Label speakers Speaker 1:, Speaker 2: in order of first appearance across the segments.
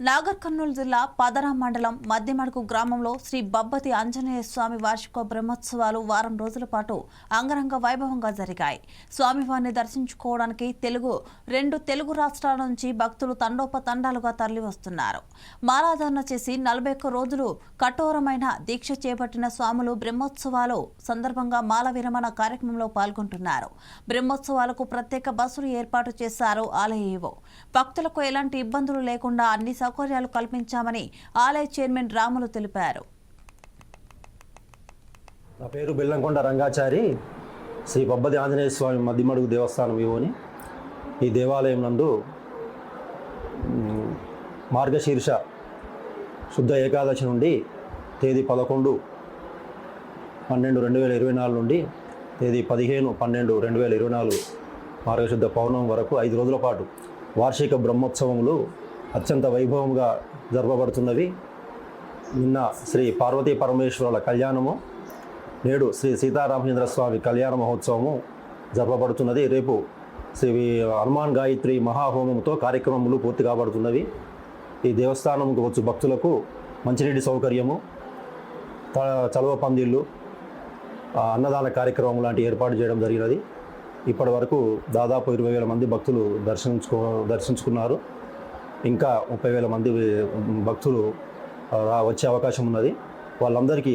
Speaker 1: నాగర్ కర్నూలు జిల్లా పదరా మండలం మధ్యమడుగు గ్రామంలో శ్రీ బబ్బతి ఆంజనేయ స్వామి వార్షిక బ్రహ్మోత్సవాలు వారం రోజుల పాటు అంగరంగ వైభవంగా జరిగాయి. స్వామివారిని దర్శించుకోవడానికి రెండు తెలుగు రాష్ట్రాల నుంచి భక్తులు తండోపతండాలుగా తరలివస్తున్నారు. మాలాధారణ చేసి 41 రోజులు కఠోరమైన దీక్ష చేపట్టిన స్వాములు బ్రహ్మోత్సవాలు సందర్భంగా మాల విరమణ కార్యక్రమంలో పాల్గొంటున్నారు. బ్రహ్మోత్సవాలకు ప్రత్యేక బస్సులు ఏర్పాటు చేశారు ఆలయ ఈవో. భక్తులకు ఎలాంటి ఇబ్బందులు లేకుండా అన్ని సౌకర్యాలు కల్పించామని ఆలయ చైర్మన్ రాములు తెలిపారు.
Speaker 2: నా పేరు బెల్లంకొండ రంగాచారి, శ్రీ బబ్బతి ఆంజనేయ స్వామి మధ్యమడుగు దేవస్థానం ఈవోని. ఈ దేవాలయం నందు మార్గశీర్ష శుద్ధ ఏకాదశి నుండి తేదీ 11/12/2024 నుండి తేదీ 15/12/2024 మార్గశుద్ధ పౌర్ణమి వరకు 5 రోజుల పాటు వార్షిక బ్రహ్మోత్సవములు అత్యంత వైభవంగా జరపబడుతున్నవి. నిన్న శ్రీ పార్వతీ పరమేశ్వరుల కళ్యాణము, నేడు శ్రీ సీతారామచంద్ర స్వామి కళ్యాణ మహోత్సవము జరపబడుతున్నది. రేపు శ్రీ హనుమాన్ గాయత్రి మహాహోమంతో కార్యక్రమములు పూర్తి కాబడుతున్నవి. ఈ దేవస్థానంకు వచ్చు భక్తులకు మంచినీటి సౌకర్యము, చలవ పందిళ్ళు, అన్నదాన కార్యక్రమం లాంటి ఏర్పాటు చేయడం జరిగినది. ఇప్పటి వరకు దాదాపు 20,000 మంది భక్తులు దర్శించుకున్నారు. ఇంకా 30,000 మంది భక్తులు వచ్చే అవకాశం ఉన్నది. వాళ్ళందరికీ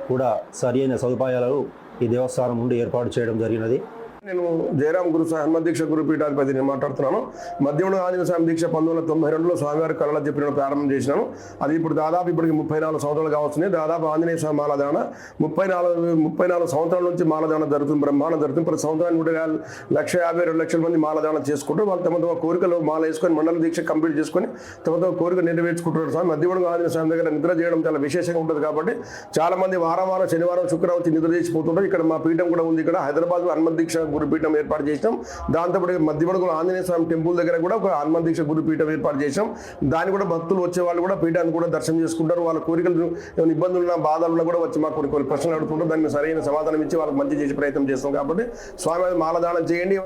Speaker 2: కూడా సరి అయిన సదుపాయాలు ఈ దేవస్థానం నుండి ఏర్పాటు చేయడం జరిగినది.
Speaker 3: నేను జయరాం గురు హనుమ దీక్ష గురుపీఠాధిపతి నేను మాట్లాడుతున్నాను. మధ్యమడుగు ఆంజనేయ స్వామి దీక్ష 1992లో స్వామివారి కళలో చెప్పిన ప్రారంభం చేసినాను. అది ఇప్పుడు దాదాపు ఇప్పటికి 34 సంవత్సరాలు కావస్తుంది. దాదాపు ఆంజనేయ స్వామి మాలధారణ 34 సంవత్సరాల నుంచి మాలధారణ జరుగుతుంది, బ్రహ్మాండం జరుగుతుంది. ప్రతి సంవత్సరానికి 1,52,00,000 మంది మాలధారణ చేసుకుంటూ వాళ్ళు తమ కోరికలు మాల వేసుకొని మండల దీక్ష కంప్లీట్ చేసుకొని తమ కోరిక నెరవేర్చుకుంటున్నారు. స్వామి మధ్యమడుగు ఆంజనేయ స్వామి దగ్గర నిద్ర చేయడం చాలా విశేషంగా ఉంటుంది. కాబట్టి చాలా మంది వారం శనివారం శుక్రవారం వచ్చి నిద్ర చేసిపోతుంటారు. ఇక్కడ మా పీఠం కూడా ఉంది. ఇక్కడ హైదరాబాద్ హనుమ దీక్ష గురుపీఠం ఏర్పాటు చేసాం. దాంతోపాటు మధ్యమడుగు ఆంజనేయ స్వామి టెంపుల్ దగ్గర కూడా ఒక హనుమ దీక్ష గురుపీఠం ఏర్పాటు చేసాం. దాన్ని కూడా భక్తులు వచ్చే వాళ్ళు కూడా పీఠాన్ని కూడా దర్శనం చేసుకుంటారు. వాళ్ళ కోరికలు ఏమైనా ఇబ్బందులు ఉన్నా బాధలు కూడా వచ్చి మాకు కొన్ని ప్రశ్నలు అడుగుతుంటారు. దాన్ని సరైన సమాధానం ఇచ్చి వాళ్ళకి మంచి చేసే ప్రయత్నం చేస్తాం. కాబట్టి స్వామి మాలదానం చేయండి.